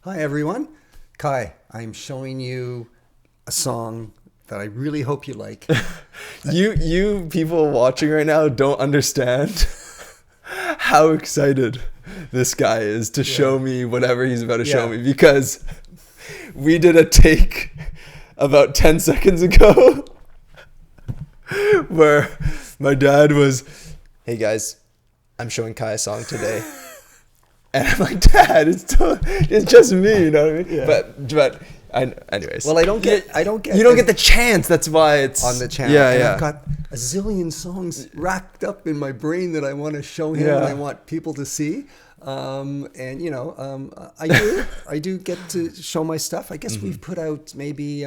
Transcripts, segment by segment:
Hi everyone, Kai. I'm showing you a song that I really hope you like. You people watching right now don't understand how excited this guy is to show me whatever he's about to show me, because we did a take about 10 seconds ago where my dad was, "Hey guys, I'm showing Kai a song today." And I'm like, "Dad, it's just me," you know what I mean? Yeah. Anyways. Well, I don't get. You don't get the chance. That's why it's on the channel. Yeah, and yeah. I've got a zillion songs racked up in my brain that I want to show him and I want people to see. And you know, I do get to show my stuff. I guess we've put out maybe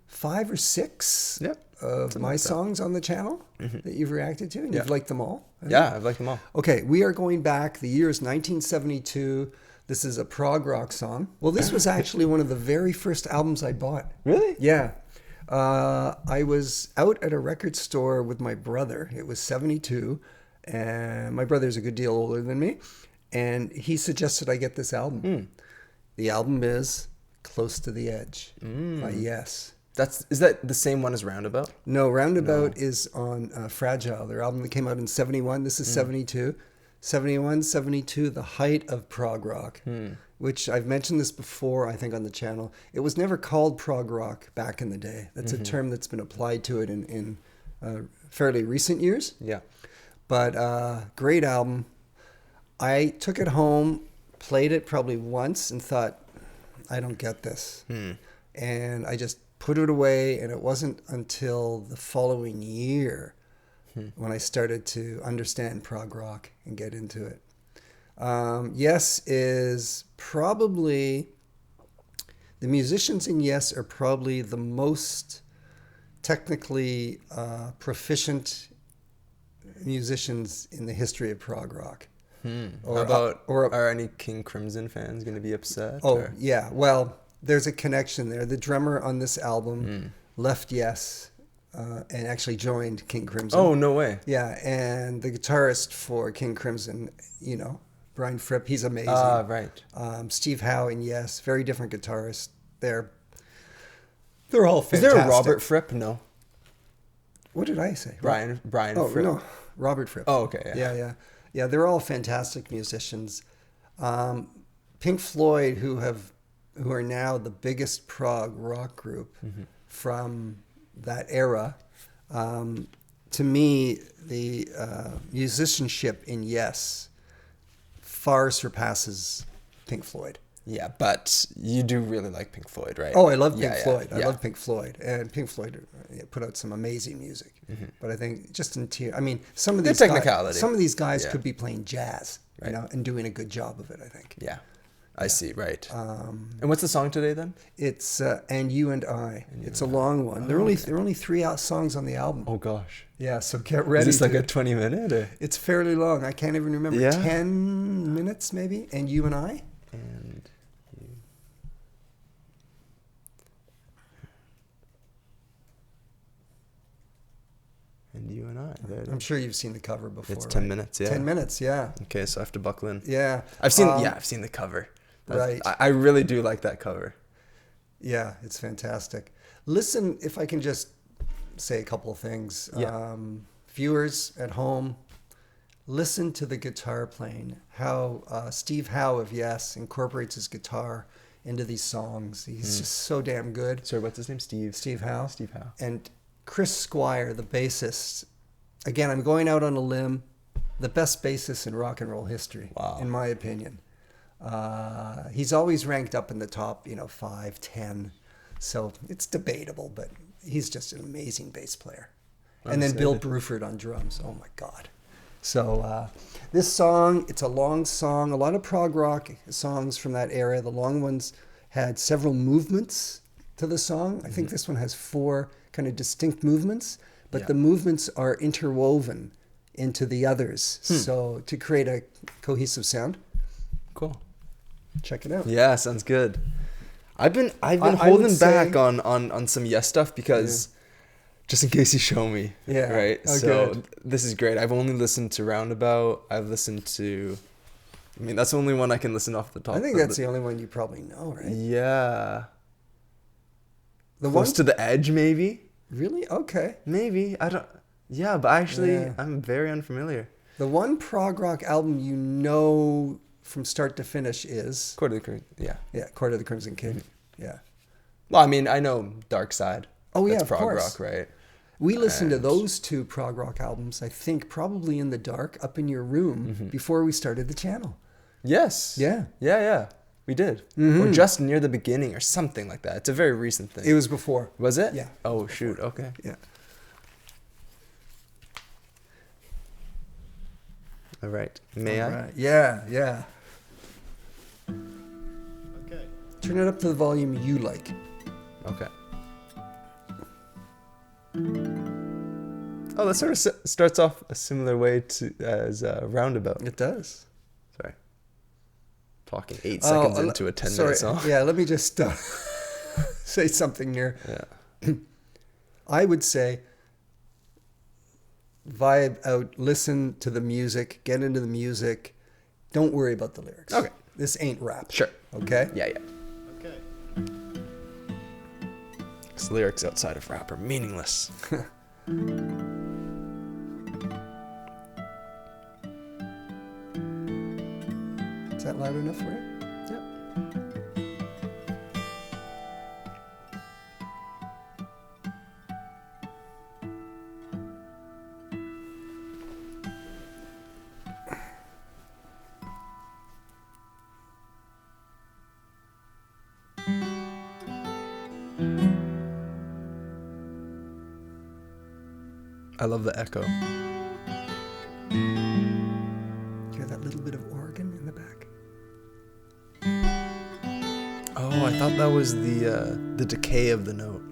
5 or 6 of my songs on the channel that you've reacted to, and you've liked them all. Yeah, I've liked them all. Okay, we are going back. The year is 1972. This is a prog rock song. Well, this was actually one of the very first albums I bought. Really? Yeah. I was out at a record store with my brother. It was 72, and my brother's a good deal older than me, and he suggested I get this album. The album is Close to the Edge by Yes. Is that the same one as Roundabout? No, Roundabout is on Fragile, their album that came out in 71. This is 72. 71, 72, the height of prog rock, which I've mentioned this before, I think, on the channel. It was never called prog rock back in the day. That's a term that's been applied to it in fairly recent years. Yeah. But great album. I took it home, played it probably once, and thought, I don't get this. And I just put it away, and it wasn't until the following year when I started to understand prog rock and get into it. Yes is probably, the musicians in Yes are probably the most technically proficient musicians in the history of prog rock. Are any King Crimson fans going to be upset? Yeah. Well, there's a connection there. The drummer on this album left Yes and actually joined King Crimson. Oh, no way. Yeah, and the guitarist for King Crimson, you know, Brian Fripp, he's amazing. Right. Steve Howe and Yes, very different guitarists. They're all fantastic. Is there a Robert Fripp? No. What did I say? Brian Fripp. No, Robert Fripp. Oh, okay. Yeah, they're all fantastic musicians. Pink Floyd, who are now the biggest prog rock group from that era. To me, the musicianship in Yes far surpasses Pink Floyd. Yeah, but you do really like Pink Floyd, right? Oh, I love Pink Floyd. Yeah. I love Pink Floyd. And Pink Floyd put out some amazing music. But I think just some of these guys could be playing jazz, you know, and doing a good job of it, I think. Yeah. I see, right. And what's the song today then? It's And You and I. It's a long one. There are only 3 songs on the album. Oh gosh. Yeah, so get ready. Is this like a 20-minute? Or? It's fairly long. I can't even remember. Yeah? 10 minutes maybe. And You and I. And You and I. I'm sure you've seen the cover before. It's 10 minutes, yeah. 10 minutes, yeah. Okay, so I have to buckle in. Yeah. I've seen the cover. Right. I really do like that cover. Yeah, it's fantastic. Listen, if I can just say a couple of things. Yeah. Viewers at home, listen to the guitar playing. How Steve Howe of Yes incorporates his guitar into these songs. He's just so damn good. Sorry, what's his name? Steve Howe. Steve Howe. And Chris Squire, the bassist. Again, I'm going out on a limb. The best bassist in rock and roll history, in my opinion. He's always ranked up in the top, 5, 10. So it's debatable, but he's just an amazing bass player. And then Bill Bruford on drums. Oh my God. So this song, it's a long song. A lot of prog rock songs from that era, the long ones had several movements to the song. I think this one has 4 kind of distinct movements, but the movements are interwoven into the others. So to create a cohesive sound. Cool. Check it out. Yeah, sounds good. I've been holding back on some Yes stuff because just in case you show me. Yeah. Right. Oh, so good. this is great. I've only listened to Roundabout. I've listened to I mean, that's the only one I can listen off the top. I think that's the only one you probably know, right? Yeah. The Close one to the Edge, maybe? Really? Okay. Maybe. I don't... Yeah, but actually, I'm very unfamiliar. The one prog rock album you know from start to finish is... Court of the Crimson, yeah. Yeah, Court of the Crimson King. Mm-hmm. Yeah. Well, I mean, I know Dark Side. Oh, yeah, that's of prog course. rock, right? We listened to those two prog rock albums, I think, probably in the dark, up in your room, before we started the channel. Yes. Yeah. Yeah. We did. Or just near the beginning or something like that. It's a very recent thing. It was before. Was it? Yeah. Oh, shoot. Okay. Yeah. All right. May I? Right. Yeah. Okay. Turn it up to the volume you like. Okay. Oh, that sort of starts off a similar way as Roundabout. It does. Sorry. Talking 8 seconds into a 10-minute song. Yeah, let me just say something here. Yeah. I would say vibe out, listen to the music, get into the music. Don't worry about the lyrics. Okay. This ain't rap. Sure. Okay? Yeah. Okay. Because lyrics outside of rap are meaningless. Is that loud enough for you? Yep. I love the echo. Hear that little bit of organ in the back? Oh, I thought that was the decay of the note.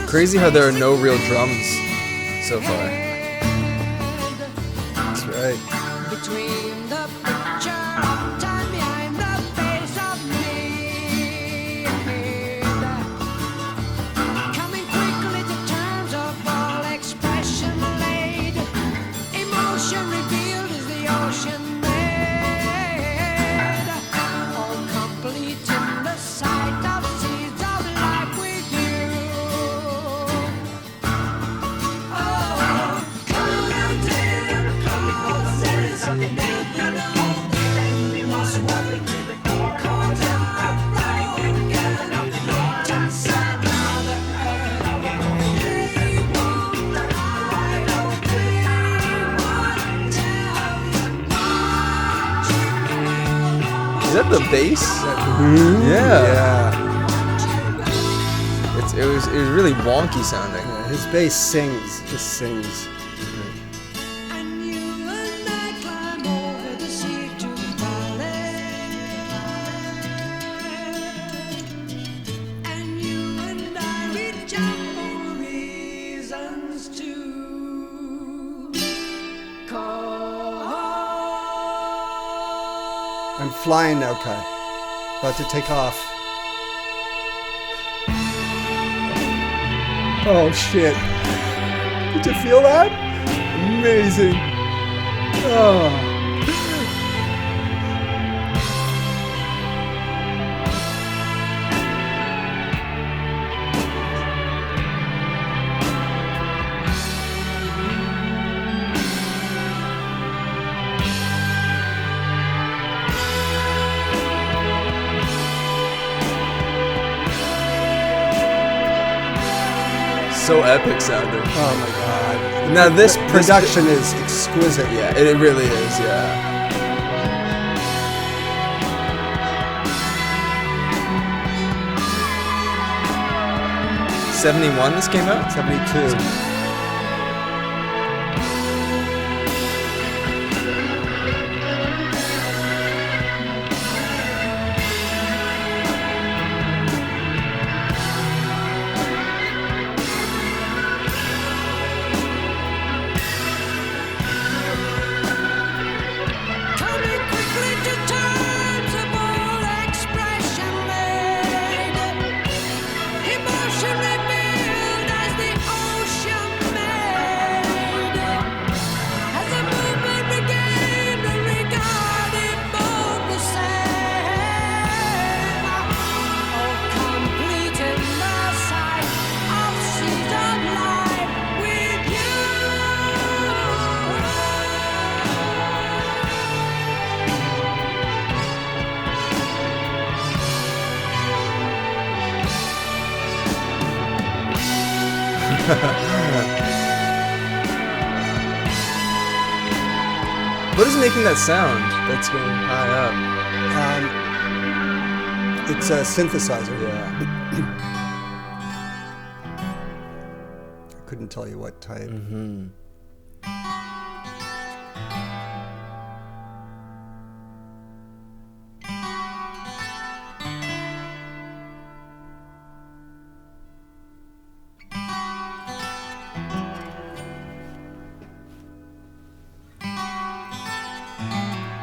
Crazy how there are no real drums so far. That's right. Between the picture of time behind the face of me, coming quickly to terms of all expression laid, emotion revealed is the ocean made, all complete in the sight of seeds of life with you. Is that the bass? Yeah. It was really wonky sounding. Yeah, his bass just sings. And you and I climb over the sea to the valley. And you and I reach out for reasons to call. I'm flying now, Kai. About to take off. Oh shit. Did you feel that? Amazing. Oh. So epic sounding. Oh my god. Now this production is exquisite. Yeah, it really is, yeah. '71 this came out? 72. What is making that sound that's going high up? It's a synthesizer. Yeah. I couldn't tell you what type. Mm-hmm.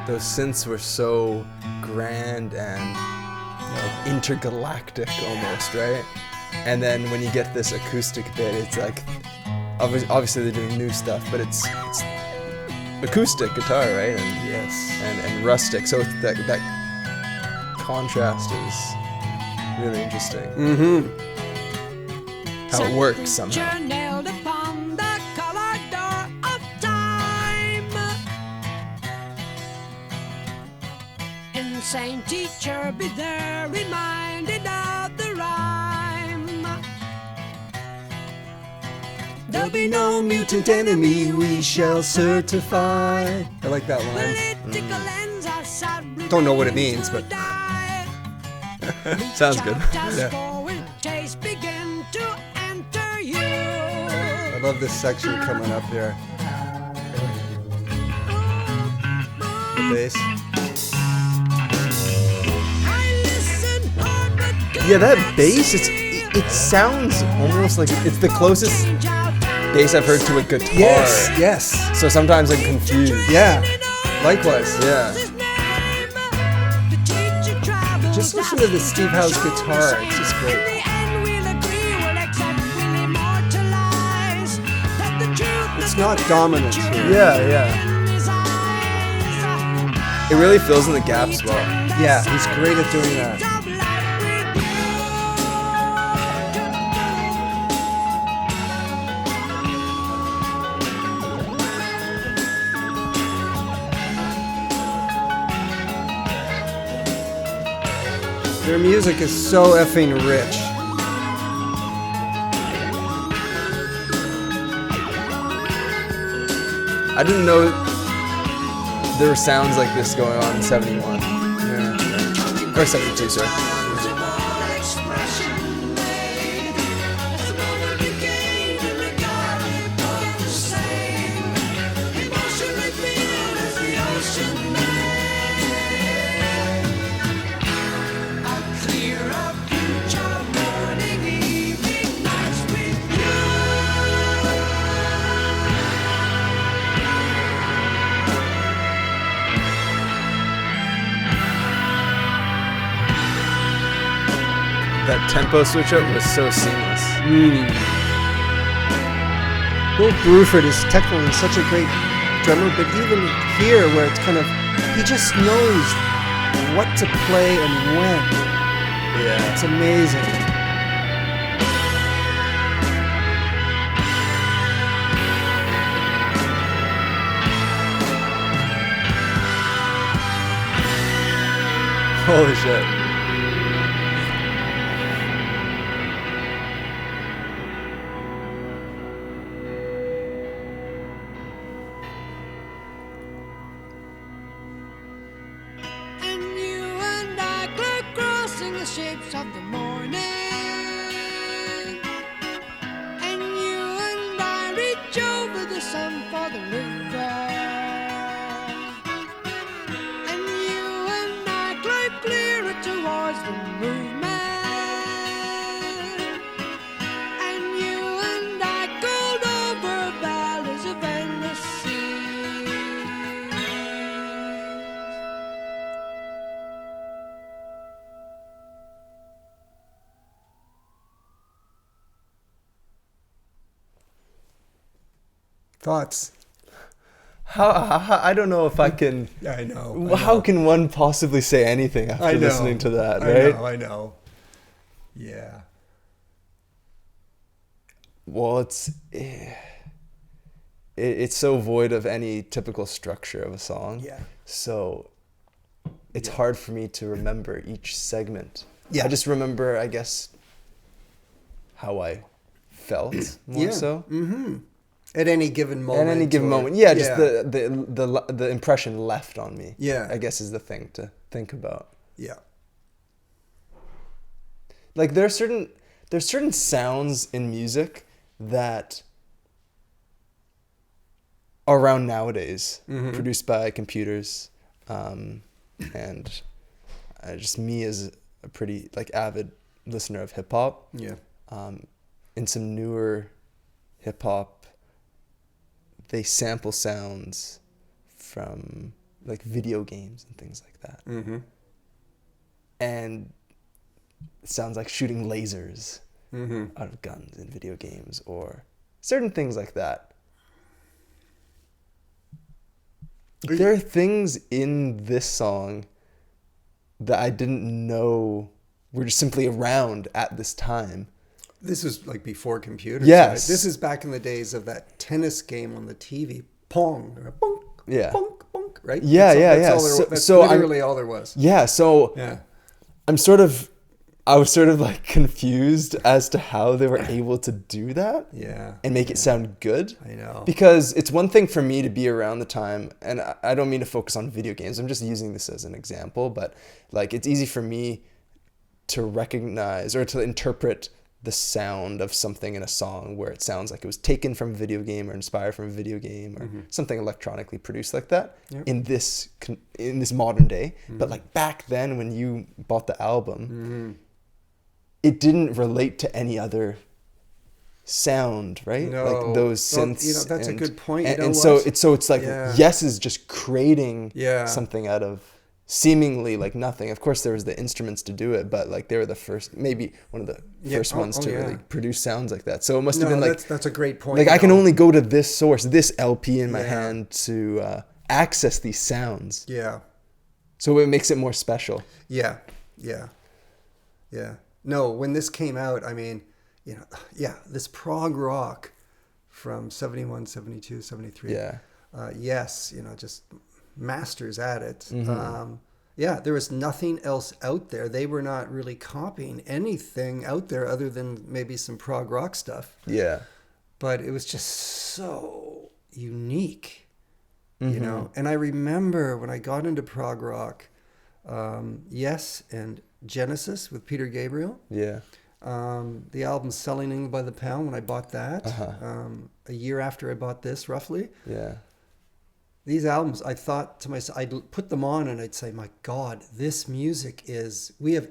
Those synths were so grand and like intergalactic almost, right? And then when you get this acoustic bit, it's like obviously they're doing new stuff, but it's acoustic guitar, right? And Yes. and rustic. So it's that contrast is really interesting. Mm-hmm. How it works somehow. Nailed upon the colored door of time. Insane teacher, be there reminded of the rhyme. There'll be no mutant enemy we shall certify. I like that line. Political ends are sad. Don't know what it means, but Sounds good. Yeah. Taste begin to enter you. I love this section coming up here. The bass. Yeah, that bass, it sounds almost like it's the closest bass I've heard to a guitar. Yes, yes. So sometimes I'm confused. Yeah, likewise. Yeah. Just listen to the Steve Howe's guitar. It's just great. It's not dominant here. Yeah. It really fills in the gaps well. Yeah, he's great at doing that. Their music is so effing rich. I didn't know there were sounds like this going on in 71. Yeah. Or 72, sorry. that tempo switch up was so seamless. Will Bruford is technically such a great drummer, but even here where it's kind of, he just knows what to play and when. Yeah. It's amazing. Holy shit. And you and I clear crossing the shapes of the morning. And you and I reach over the sun for the river. And you and I glide clearer towards the movement. And you and I gold over valleys of endless seas. Thoughts? How I don't know if I can. Yeah, I know. How can one possibly say anything after listening to that, right? I know. Yeah. Well, it's so void of any typical structure of a song. Yeah. So it's hard for me to remember each segment. Yeah. I just remember, I guess, how I felt more so. Mm-hmm. At any given moment. At any given moment. Yeah, just the impression left on me. Yeah. I guess is the thing to think about. Yeah. Like there's certain sounds in music that are around nowadays, produced by computers, and just me as a pretty like avid listener of hip hop. Yeah. In some newer hip hop, they sample sounds from like video games and things like that. Mm-hmm. And it sounds like shooting lasers out of guns in video games or certain things like that. There are things in this song that I didn't know were just simply around at this time. This is like before computers. Yes. Right? This is back in the days of that tennis game on the TV. Pong. Or bonk, Yeah. bonk, bonk, right? Yeah, That's literally all there was. Yeah, so Yeah. I was sort of like confused as to how they were able to do that. Yeah. And make it sound good. I know. Because it's one thing for me to be around the time, and I don't mean to focus on video games. I'm just using this as an example, but like it's easy for me to recognize or to interpret the sound of something in a song where it sounds like it was taken from a video game or inspired from a video game or something electronically produced like that in this modern day. But like back then when you bought the album, it didn't relate to any other sound, right? No. Like those synths. Well, that's a good point. You know And what? so it's like Yes is just creating Yeah. something out of seemingly like nothing. Of course there was the instruments to do it, but like they were the first, maybe one of the first ones to really produce sounds like that. So it must have been like that's a great point. like I can only go to this source, this LP in my hand to access these sounds. Yeah. So it makes it more special. Yeah. Yeah. Yeah. No, when this came out, I mean, you know, this prog rock from 71, 72, 73. Yeah. Yes, you know, just masters at it. There was nothing else out there. They were not really copying anything out there other than maybe some prog rock stuff. Yeah. But it was just so unique, you know. And I remember when I got into prog rock, Yes and Genesis with Peter Gabriel. Yeah. The album Selling by the Pound, when I bought that, a year after I bought this, roughly. Yeah. These albums, I thought to myself, I'd put them on and I'd say, my God, this music is, we have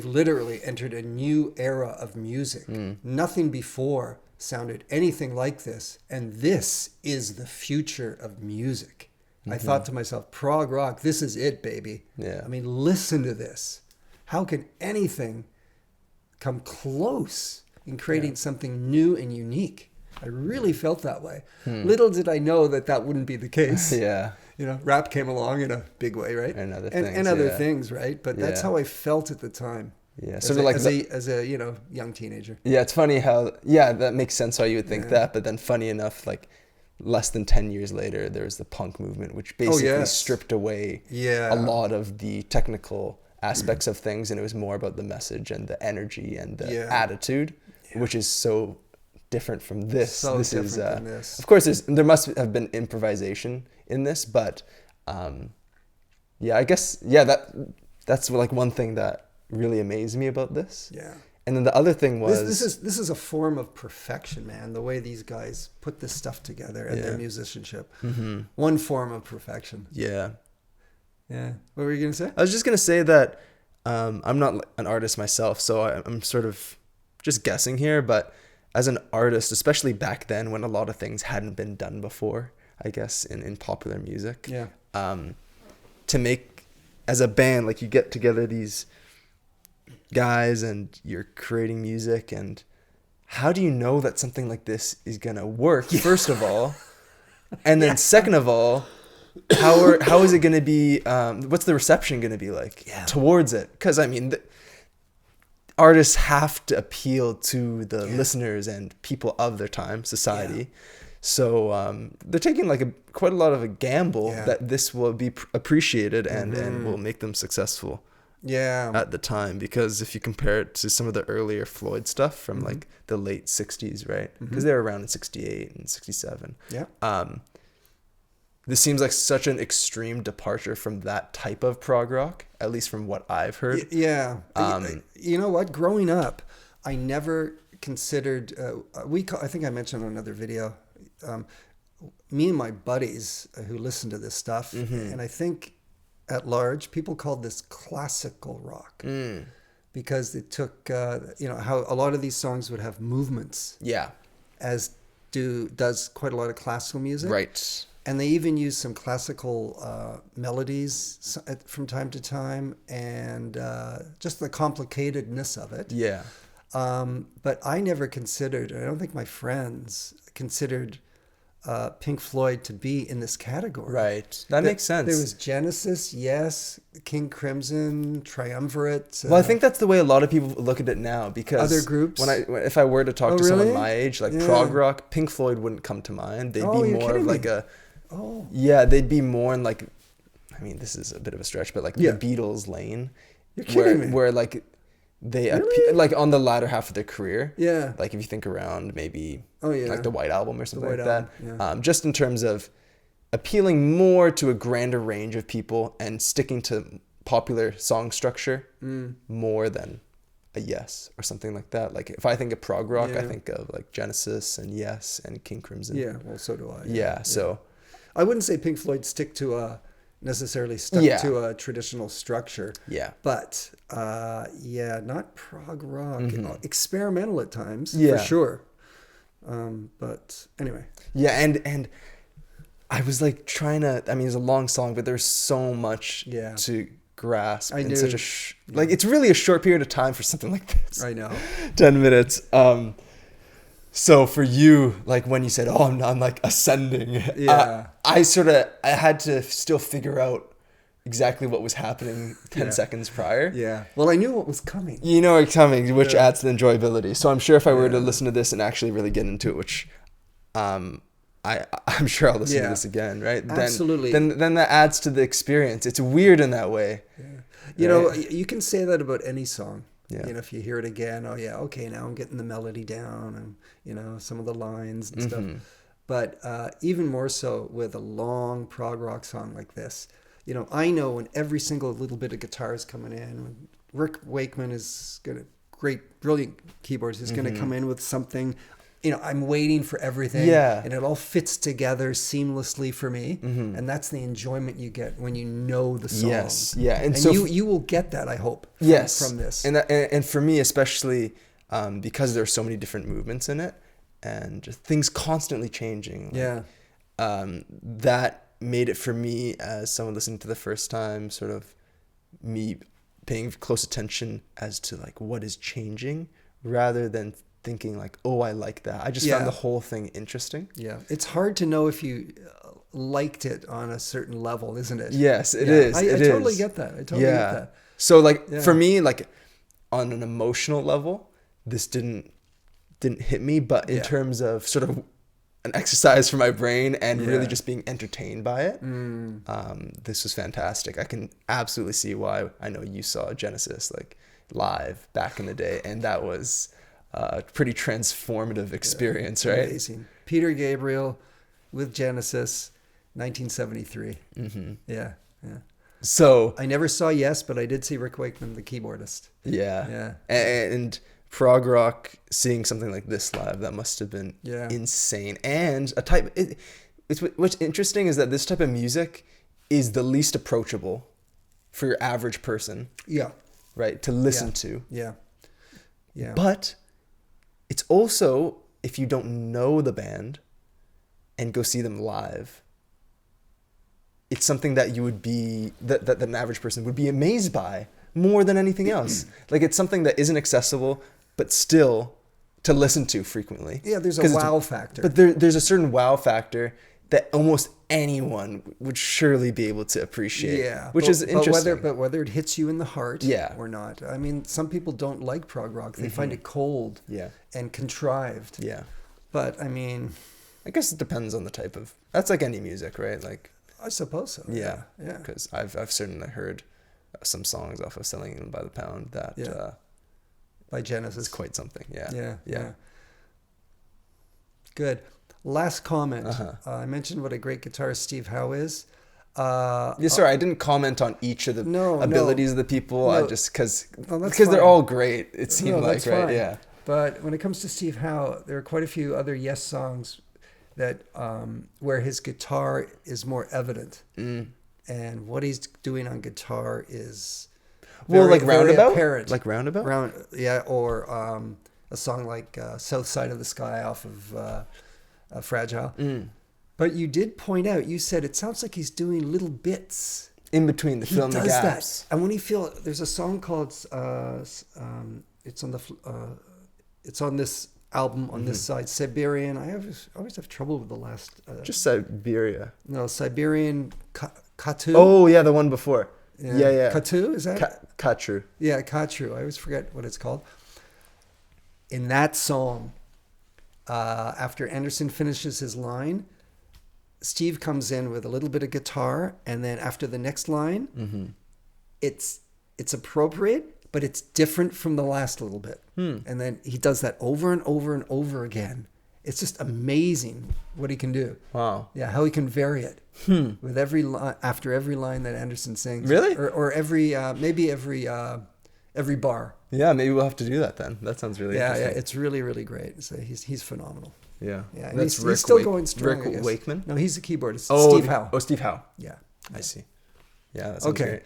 literally entered a new era of music. Nothing before sounded anything like this. And this is the future of music. I thought to myself, prog rock, this is it, baby. Yeah. I mean, listen to this. How can anything come close in creating something new and unique. I really felt that way. Little did I know that wouldn't be the case. Yeah. You know, rap came along in a big way, right? And other things, right? But that's how I felt at the time. Yeah, sort of like as a young teenager. Yeah, it's funny how that makes sense why you would think that, but then funny enough, like less than 10 years later, there was the punk movement, which basically stripped away a lot of the technical aspects of things, and it was more about the message and the energy and the attitude, which is so different from this. So this different is, than this. Of course, there must have been improvisation in this, but I guess that's like one thing that really amazed me about this. Yeah. And then the other thing was this is a form of perfection, man. The way these guys put this stuff together and their musicianship. One form of perfection. Yeah. Yeah. What were you gonna say? I was just gonna say that I'm not an artist myself, so I'm sort of just guessing here. But as an artist, especially back then when a lot of things hadn't been done before, I guess in popular music. Yeah. To make as a band, like you get together these guys and you're creating music, and how do you know that something like this is gonna work, first of all, and then second of all, how is it gonna be, what's the reception gonna be like towards it? Because I mean, artists have to appeal to the listeners and people of their time, society. So they're taking like quite a lot of a gamble that this will be appreciated and will make them successful. Yeah. At the time, because if you compare it to some of the earlier Floyd stuff from like the late 60s, right? Because they were around in 68 and 67. Yeah. This seems like such an extreme departure from that type of prog rock, at least from what I've heard. Yeah. You know what? Growing up, I never considered, I think I mentioned on another video, me and my buddies who listened to this stuff, and I think at large, people called this classical rock because it took, how a lot of these songs would have movements. Yeah. As does quite a lot of classical music. Right. And they even use some classical melodies from time to time, and just the complicatedness of it. Yeah. But I never considered, I don't think my friends considered Pink Floyd to be in this category. Right. That makes sense. There was Genesis, yes, King Crimson, Triumvirate. Well, I think that's the way a lot of people look at it now, because other groups. If I were to talk to someone really? my age, like prog rock, Pink Floyd wouldn't come to mind. They'd be more of like they'd be more in like, I mean, this is a bit of a stretch, but like the Beatles lane. You're kidding me. Where like they like on the latter half of their career. Yeah. Like if you think around maybe like the White Album or something like Album, that. Just in terms of appealing more to a grander range of people and sticking to popular song structure more than a Yes or something like that. Like if I think of prog rock, I think of like Genesis and Yes and King Crimson. Yeah, well, so do I. Yeah, so I wouldn't say Pink Floyd necessarily stuck to a traditional structure. Yeah. But not prog rock. Experimental at times, for sure. But anyway. Yeah, and I was like trying to, I mean, it's a long song, but there's so much to grasp in such a like it's really a short period of time for something like this. I know. 10 minutes. So for you, like when you said, "Oh, I'm like ascending," I had to still figure out exactly what was happening 10 seconds prior. Yeah. Well, I knew what was coming. You know it's coming, which adds to the enjoyability. So I'm sure if I were to listen to this and actually really get into it, which I'm sure I'll listen to this again, right? Absolutely. Then that adds to the experience. It's weird in that way. Yeah. You know, you can say that about any song. Yeah. You know, if you hear it again, okay, now I'm getting the melody down and, some of the lines and stuff. But even more so with a long prog rock song like this, I know when every single little bit of guitar is coming in, when Rick Wakeman is brilliant keyboards, is going to come in with something, I'm waiting for everything. Yeah. And it all fits together seamlessly for me. And that's the enjoyment you get when you know the song. Yes. Yeah. And so you will get that, I hope, from this. And for me, especially because there are so many different movements in it and just things constantly changing. That made it for me as someone listening to the first time, sort of me paying close attention as to like what is changing rather than thinking like, oh, I like that. I just found the whole thing interesting. Yeah. It's hard to know if you liked it on a certain level, isn't it? Yes, it is. I totally get that. I totally get that. So like for me, like on an emotional level, this didn't hit me, but in terms of sort of an exercise for my brain and really just being entertained by it, this was fantastic. I can absolutely see why. I know you saw Genesis like live back in the day, and that was a pretty transformative experience, right? Amazing. Peter Gabriel with Genesis, 1973. Yeah. So I never saw Yes, but I did see Rick Wakeman, the keyboardist. Yeah. And prog rock, seeing something like this live, that must have been insane. And what's interesting is that this type of music is the least approachable for your average person. Yeah. Right? To listen to. Yeah. But it's also, if you don't know the band and go see them live, it's something that you would be, that an average person would be amazed by more than anything else. Like it's something that isn't accessible, but still to listen to frequently. Yeah, there's a wow factor. But there's a certain wow factor that almost anyone would surely be able to appreciate. Yeah. Which is interesting. But whether it hits you in the heart or not. I mean, some people don't like prog rock. They find it cold and contrived. Yeah. But I mean, I guess it depends on the type of, that's like any music, right? Like I suppose so. Yeah. Because I've certainly heard some songs off of Selling Them by the Pound that by Genesis is quite something. Yeah. Good. Last comment. I mentioned what a great guitarist Steve Howe is. Yes, sir. I didn't comment on each of the abilities of the people. I just because they're all great. It seemed like, right? Fine. Yeah. But when it comes to Steve Howe, there are quite a few other Yes songs that where his guitar is more evident, and what he's doing on guitar is like very Roundabout, apparent. like Roundabout, or a song like South Side of the Sky off of Fragile. But you did point out, you said it sounds like he's doing little bits in between the fill in the gaps. That. And when there's a song called it's on this album on this side, Siberian. I always have trouble with the last. Just Siberia. No, Siberian Katu. Oh yeah, the one before. Yeah. Katu, is that? Katru. Yeah, Katru. I always forget what it's called. In that song, after Anderson finishes his line, Steve comes in with a little bit of guitar, and then after the next line, it's appropriate, but it's different from the last little bit. And then he does that over and over and over again. It's just amazing what he can do. Wow. Yeah, how he can vary it with after every line that Anderson sings. Really? Or every maybe every bar. Yeah, maybe we'll have to do that then. That sounds really interesting. Yeah, it's really, really great. So he's phenomenal. Yeah. And he's still going strong. Rick Wakeman? No, he's the keyboardist. Oh, Steve Howe. Oh, Steve Howe. Yeah. I see. Yeah, that sounds great.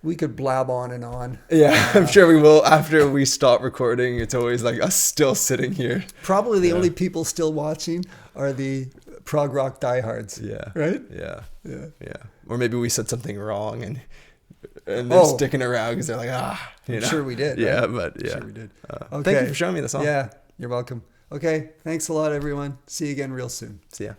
We could blab on and on. Yeah, I'm sure we will. After we stop recording, it's always like us still sitting here. Probably the only people still watching are the prog rock diehards. Yeah. Right? Yeah. Or maybe we said something wrong and they're sticking around because they're like, I'm sure we did. Yeah, right? but yeah. I'm sure we did. Thank you for showing me the song. Yeah, you're welcome. Okay, thanks a lot, everyone. See you again real soon. See ya.